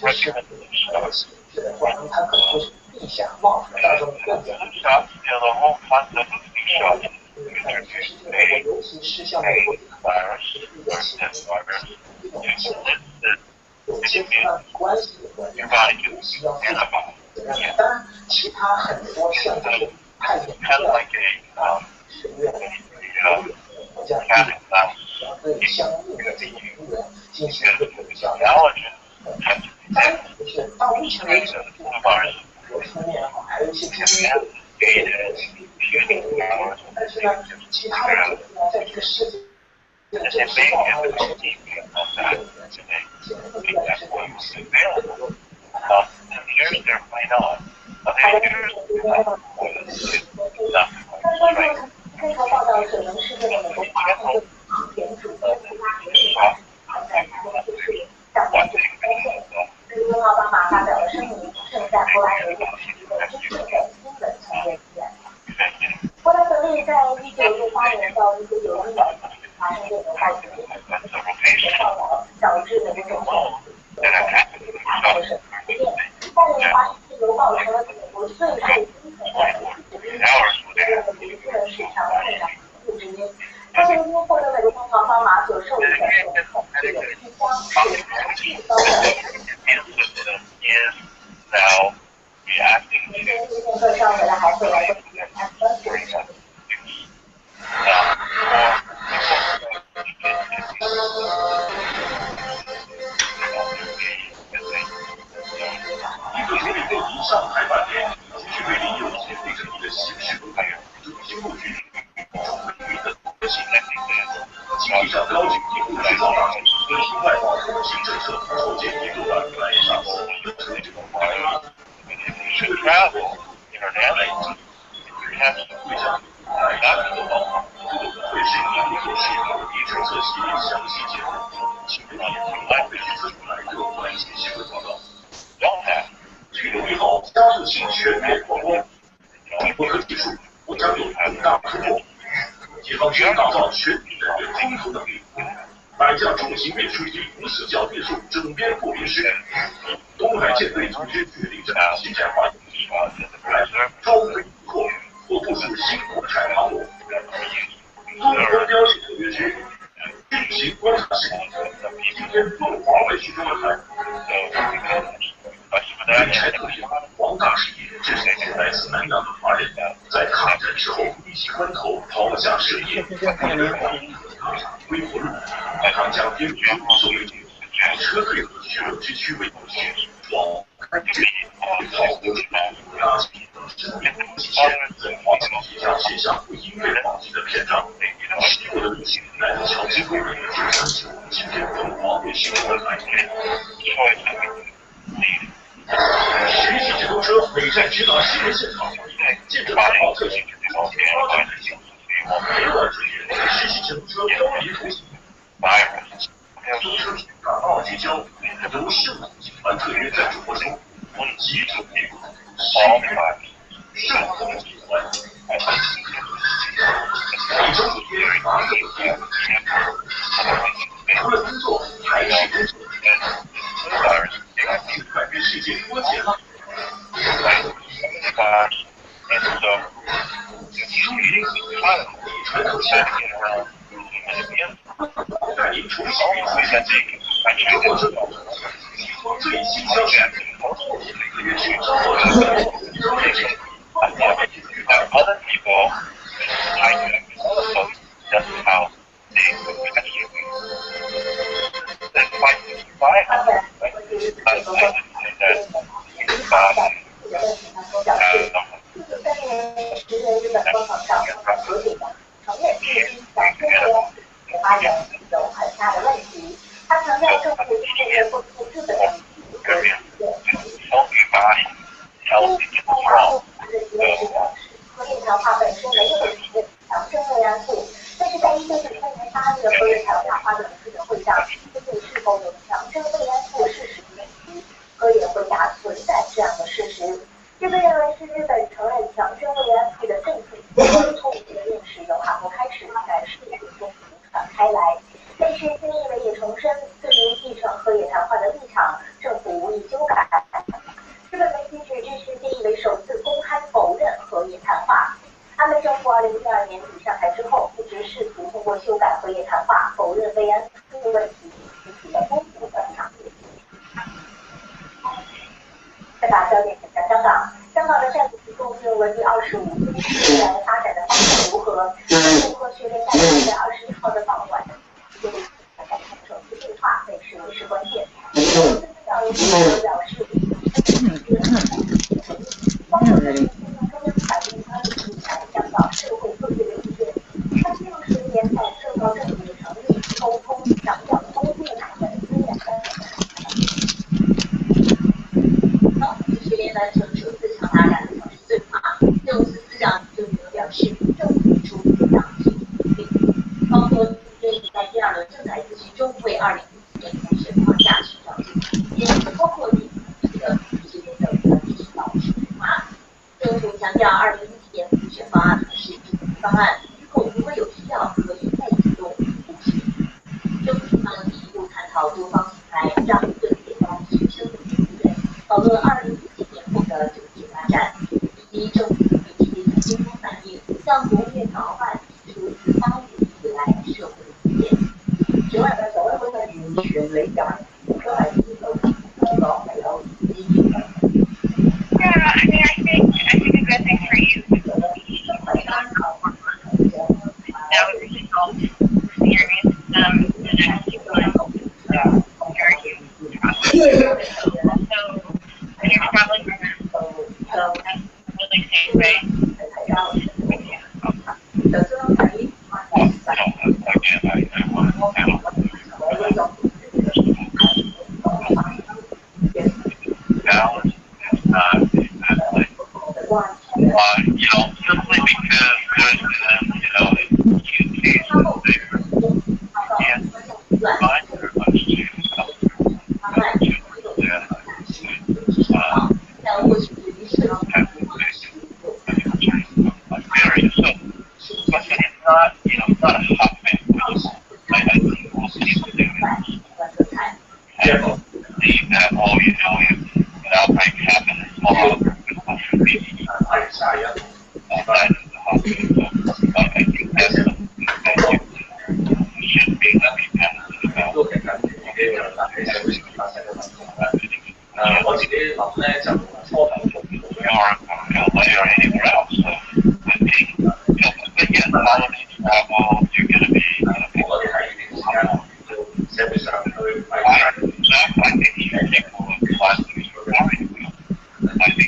的话，它可能会是地下冒出来，到时候更加。the whole concept of the show. 全世界尤其是像美国这个情况，这种情况有些关系的关系，是要负责。 当然，其他很多像这个太严重的学院、国家对相应的这个人员进行一个比较。当然，就是到目前为止，有出面也好，还有一些中医但是呢，其他的国家在这个世界这个情况还有全球这个 available. Here's their fight on. Here's nothing. 开头报道水门事件的美国华盛顿前主编布拉德在台湾去世，向观众道歉。对于奥巴马发表了声明，盛赞布拉德表示一个真正的新闻从业人员。布拉德利在1968年到1991年华盛顿邮报主编，报道导致美国总统大选事件，带领华盛顿邮报成了美国最受追捧的媒体市场会长之一。他曾经获得美国总统奥巴马所授予的总统这个勋章，是最高的。今天这篇课上回来还会来个一个处理问题上台半年，具备利用协会正义的刑事公开员中心部局，经济上高级义务制造大跟境外保护行政策筹建一个来上司。Should travel internationally, you have to not alone. 会是一个适当的政策协议详细节目，请留意来自出来的关系新闻报道。Don't have. 去留意后加速性全面曝光，播客技术不将有更大突破。解放军打造全面的人空投能力，百架重型运输机无死角运送整编破冰时，东海舰队组织决定着新战化招飞扩或部署新国产航母。中国标记特约区运行观察室，今天凤凰卫视中文台。人才特别王大师爷这是来自南洋的华人，在抗战之后一起关头抛下事业，微博路，他将边缘作为以车队和血肉之躯为武器，往开这炮火拉起身边几千在华强旗下写下为音乐放弃的篇章，西过的路线南桥之沟13九，今天凤凰卫视中文台。学习直通车每站直达新闻现场，见证8号特警发展历程，每晚准点实习直通车高离同行。出车大道聚焦，由圣母集团特约赞助播出，集中内部圣母集团。一周5天8个主题，除了工作还是工作。改变世界多节了。终于喘口气，带您重新领会中国政府提供最新消息，每个月去招募人员，一周内去。Other people, I also just how they actually they fight to survive. I would say that发现有很大的问题。他强调政府现在不出日本的核电谈话本身没有强生慰安妇，但是在1993年8月核电谈话发表的记者会上，针对是否有强生慰安妇事实问题，河野回答存在这样的事实。这被认为是日本承认强生慰安妇的政策错误的认识由韩国开始在世界中传开来。但是菅义伟也重申，对于继承河野谈话的立场，政府无意修改。日本媒体指这是菅义伟首次公开否认河野谈话。安倍政府2012年底上台之后，一直试图通过修改河野谈话，否认慰安妇问题引起的丰富的场面。再把焦点转向香港，香港的战俘共进入了第25期，未来发展的方向如何？中科学院在8月21号的傍晚，就对手机对话被视为是关键。导游记者表示，香港社会各界的意见，他希望10年在受到政府的承认沟通，强调沟通的资源。在测首次强大战的最怕，六次思想就表示政府出党纪律，包括愿意在第二轮政改咨询中为2014年同时框架寻找进步，也是包括你的这些政府的指导是最怕。政府强调2017年复选方案是主方案，日后如果有需要可以再启动复选。政府呢进一步探讨多方平台，让对野方提升的资源，讨论2017年后的政治发展，以及政府媒体的监督反映，向国务院港澳办提出自8月以来社会的意见。此外呢，小外国在语权来讲，说来自都知道还要积极的。Yeah, I mean, I think a good thing for you is that would result in serious and actually very huge process. So when you're traveling from that, that's a really safe way. Simply because there's huge cases there. And find very much to it's not, it's not a hotbed. I think we'll see what they do. And see that all if an outbreak happens in a small outbreak, maybe outside of the hospital. So I think that's something that you should be independent about. Or anywhere else. So I think, but yeah, holiday travel, you're going to be, I think you should take all of the plastics for everything. I think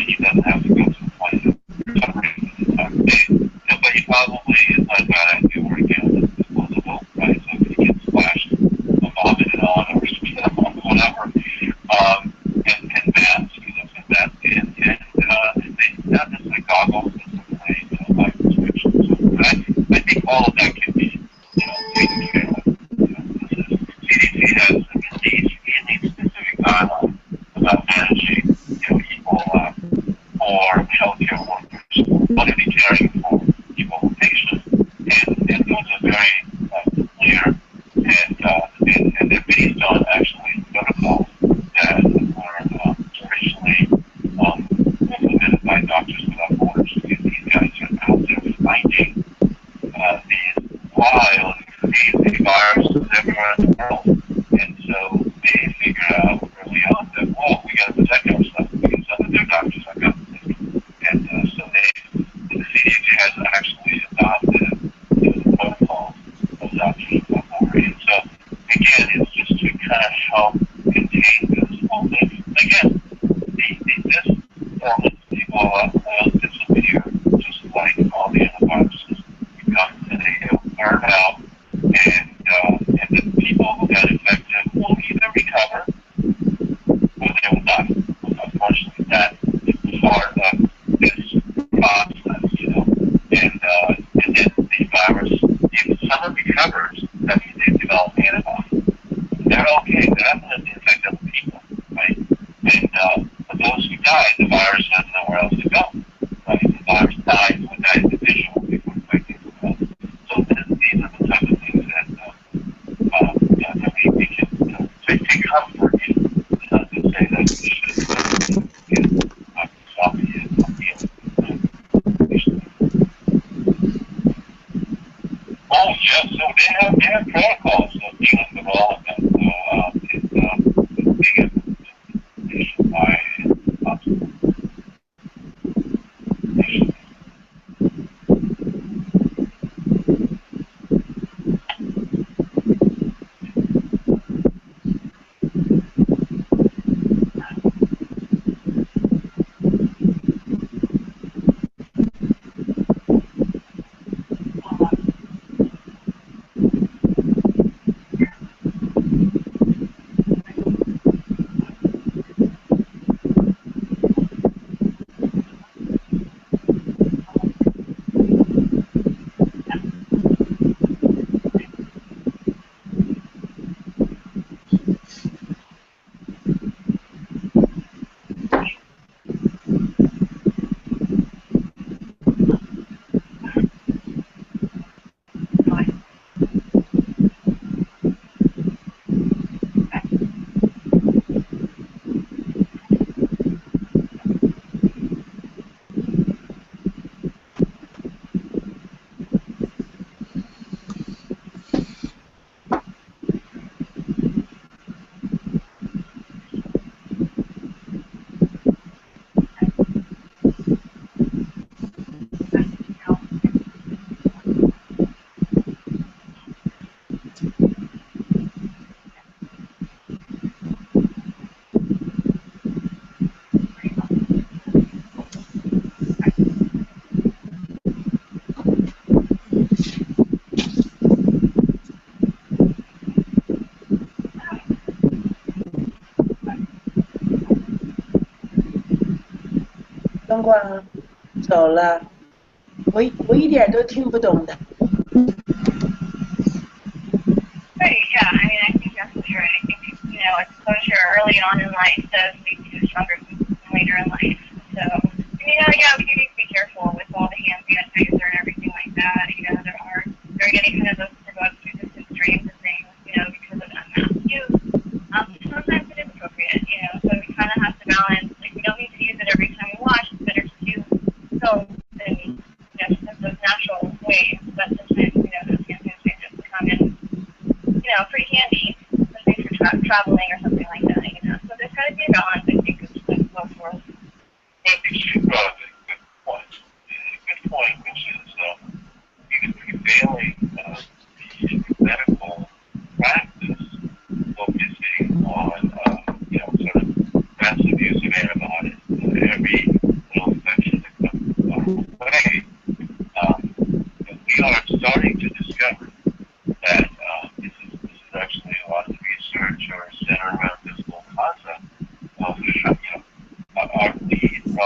he doesn't have to go to a place of recovery for the entire day. But he probably is not a bad idea where again it's disposable, right? So if he gets splashed or vomited on or spit on, whatever, and masks, he looks at that, and they not necessarily goggles, necessarily life restrictions. So I think all of that can be, taken care of. CDC has released really specific guidelines about managing, Ebola for healthcare workers, what to be caring for Ebola patients, and those are very clear, and they're based on actually protocols that were originally implemented by Doctors Without Borders, because these guys are out there fighting these wild, crazy viruses everywhere in the world. And so they figured out early on that, well, we got to protect ourselves because other doctors are got this. And so the CDC has actually adopted the protocols of Doctors Without Borders. And so, again, it's just to kind of help contain this whole thing. Again, this form of Ebola will disappear just like all the other viruses. And they'll burn out, and the people who got infected will either recover or they will die. Unfortunately, that is part of this process, and then the virus, if someone recovers, that means they've developed antibodies. They're okay, they're not going to infect other people, right? And for those who die, the virus has nowhere else to go, right? The virus dies with that individual before infecting. So these are the type of things that we can take comfort in. It's not to say that we should stop Oh yes, so they have protocols of dealing with all of them. So it's being implemented by灯光走了，我一点都听不懂的。Right, yeah, I mean, I think that's for sure. I think, exposure early on in life does lead to stronger symptoms later in life. So, yeah, we need to be careful with all the hand sanitizer and everything like that. They're getting kind of those resistant strains and things, because of that mass use. Sometimes it is appropriate, so we kind of have to balance, we don't need to use it every time we wash, it's better to use soap and, just those natural ways, but sometimes, those hand sanitizers come in, pretty handy, especially if you're traveling or something like that, so there's got to be a balance.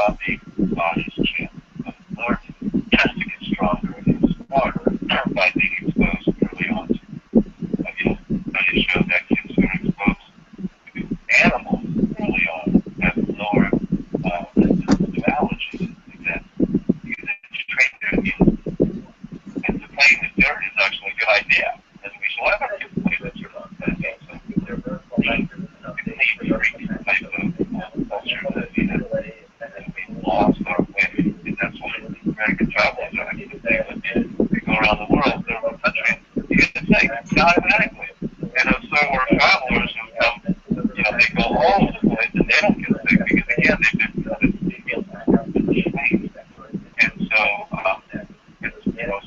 the body's chance of learning just to get stronger and smarter by being exposed early on to, studies show that kids who are exposed to animals early on have lower resistance to allergies because they train their immune system. And so playing with dirt is actually a good idea. As we should have our kids play with dirt on that day. So the clean freak type of culture that we've lost our way. And that's why American travelers are actually they go around the world, they're in countries, you get the thing, it's automatically. And so are travelers who come, they go all over the place and they don't get sick because again, they've been trained. And so,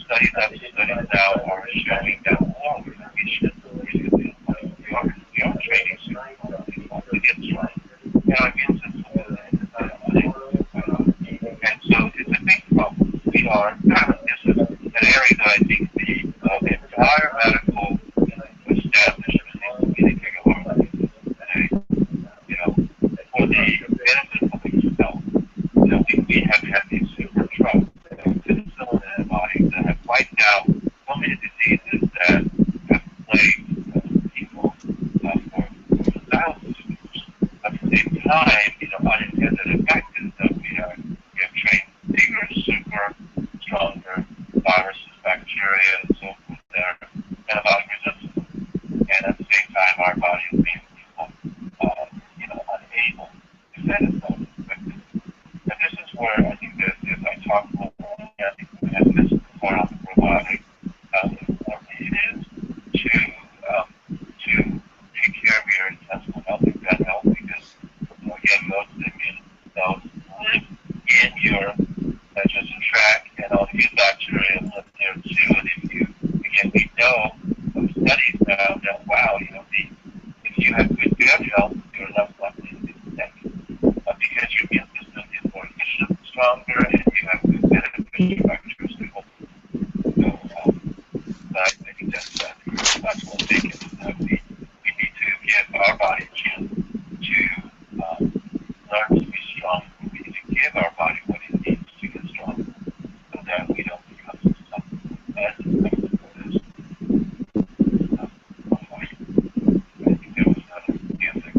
studies after studies now are showing that we should we are training to get strong. Our immune system and so it's a big problem. We are, this is an area that I think the entire medical establishment is communicating about today. For the benefit of public health, we have had these super drugs, penicillin antibodies that have wiped out so many diseases that have plagued people for thousands of years. At the same time, unintended effect is that we have trained bigger, super, stronger viruses, bacteria, and so forth that are antibiotic resistant. And at the same time, our body is being unable to defend itself effectively. And this is where I think that as I talk a little more, I think we have this part on the probiotic, how important it is to take care of your intestinal health and gut health because, again, most of the immune cells live in your digestive tract and all the good bacteria live there too. And if you, again, we know from studies now that, wow, if you have good gut health, you're less likely to get sick because your immune system is more efficient, stronger, and you have good beneficial bacteria. So, I think that's one thing is that we need to give our body a chance to learn to be strong. We need to give our body what it needs to get strong so that we don't become something as effective as I think that was the effect.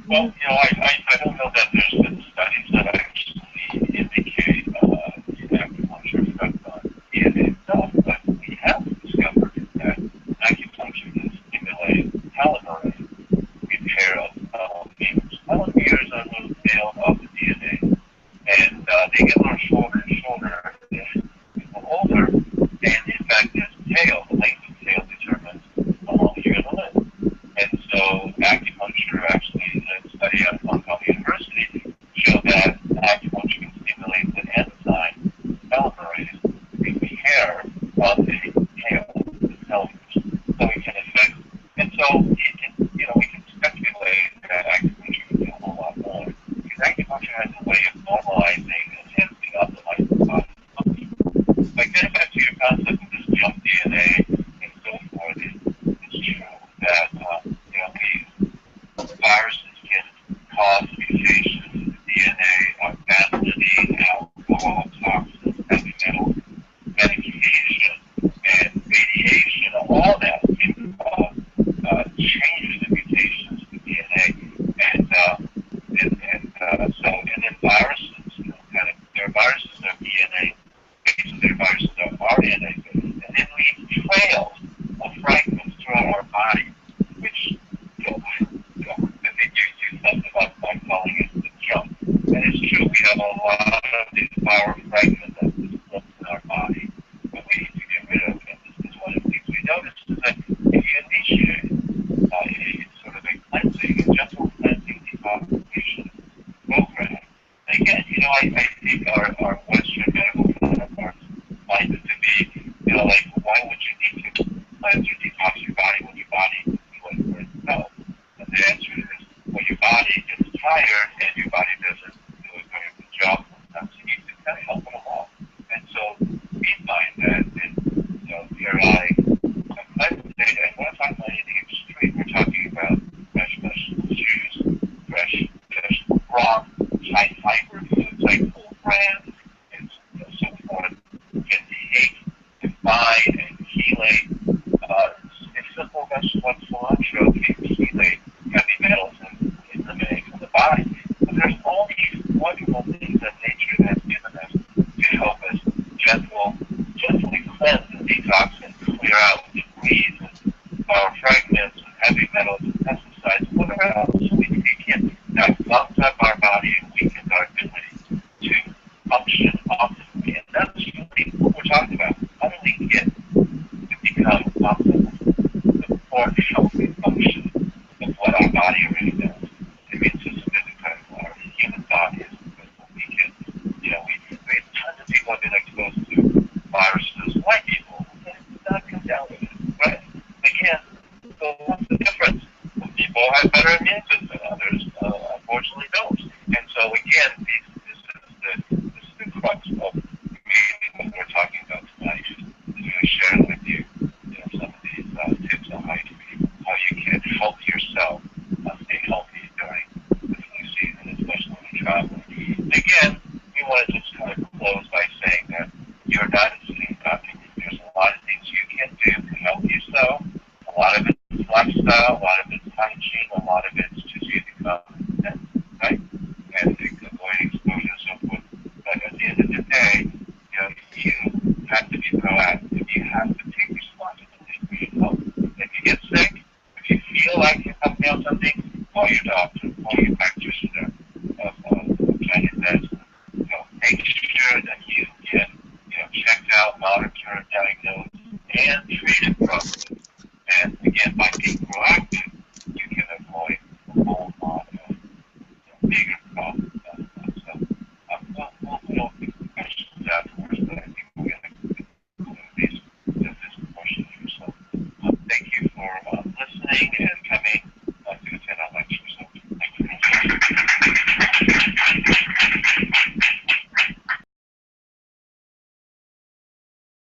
Well, I don't know that there's been studies that actually indicate the acupuncture effect on DNA itself, but we have discovered that acupuncture can stimulate telomerase repair of telomeres. Telomeres are those tails of the DNA, and they get a little shorter and shorter as people older, and in fact, this tail, the length of the tail determines how long you're going to live. And so acupuncture actually, in a study out of Hong Kong University, showed that acupuncture can stimulate the enzyme telomerase repair of the tail, the telomeres. So it can affect, and so we can speculate that acupuncture can do a whole lot more. Because acupuncture has a way of normalizing, enhancing, optimizing the body's function. Like getting back to your concept of this junk DNA and so forth, it's true that these viruses can cause mutations in the DNA, acidity, alcohol, toxins, heavy metals, medication, and radiation. All that can cause changes and mutations in the DNA, and then viruses, kind have a lot of these viral fragments that exist in our body that we need to get rid of. And this is one of the things we noticed is that if you initiate a sort of a cleansing, a gentle cleansing detoxification program, again, I think our Western medical counterparts find it to be, like, why would you need to cleanse or detox your body when your body is doing for itself? And the answer is, when your body gets tired and your body doesn't do a very good job, sometimes you need to kind of help it along. And so we find that, here I'm cleansing data, and we're not talking about anything extreme. We're talking about fresh vegetable juice, fresh raw, high fiber foods like whole grains, and so forth, can take, define, and chelate a simple vegetable like cilantro can chelate heavy metals and eliminate from the body. But there's all these wonderful things that nature has given us to help us gently cleanse and detox and clear out debris and fragments and heavy metals and pesticides and whatever else we can. That bumps up our body and weakens our ability to function optimally. And that's really what we're talking about. How do we get to become optimal, the more healthy function of what our body already does? The immune system is incredible. Our human body is incredible. We can, tons of people have been exposed to viruses, white people, that comes down with it, right? Again, so what's the difference? Some people have better immune system than others, unfortunately don't. And so again, this is the crux of what we're talking about tonight, is really sharing with you, some of these tips on how you can help yourself stay healthy during the flu season, especially when you're traveling. Again, we want to just kind of close by saying that you're not a disease doctor. There's a lot of things you can do to help yourself. A lot of it's lifestyle, a lot of it's hygiene, a lot of it's just using common sense, right? And avoiding exposure and so forth. But at the end of the day, you have to be proactive. You have to take responsibility for your health. If you get sick, if you feel like you're coming out something, call your doctor, call your practitioner of China Test. Make sure that you get checked out, monitored, diagnosed, and treated properly. And again, by being proactive, you can avoid a whole lot of bigger problems.